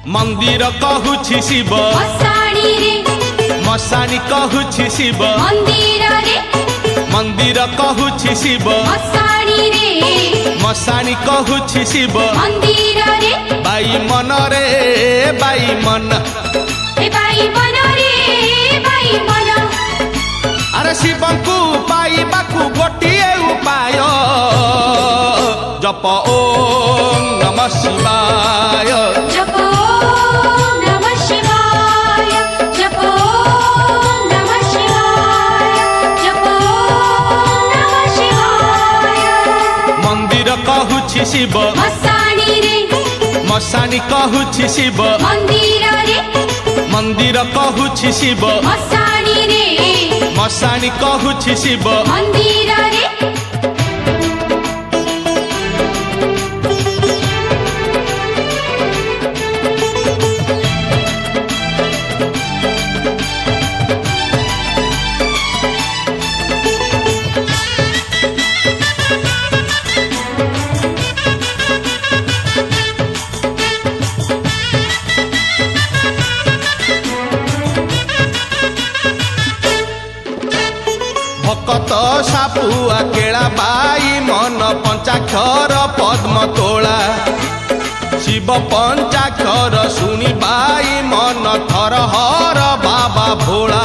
मंदिर कहूछि शिव मसाणी रे मशानी कहूछि शिव मंदिर रे मंदिर कहूछि शिव मसाणी रे मशानी कहूछि शिव मंदिर रे बाई मन रे बाई मन ए बाई मन रे बाई मन अरे शिव को पाइबाकू गोटिए उपाय जप ओम नमः शिवाय जप ओम नमः शिवाय जप ओम नमः शिवाय जप ओम नमः शिवाय मंदिर कहूछि शिव मसाणी रे मशानी कहूछि शिव मंदिर रे मंदिर कहूछि शिव मसाणी रे मशानी कहूछि शिव मंदिर रे भकत सापुआ केला बाई मन पंचाक्षर पद्म तोला शिव पंचाक्षर सुनी बाई मन थर हर बाबा भोला।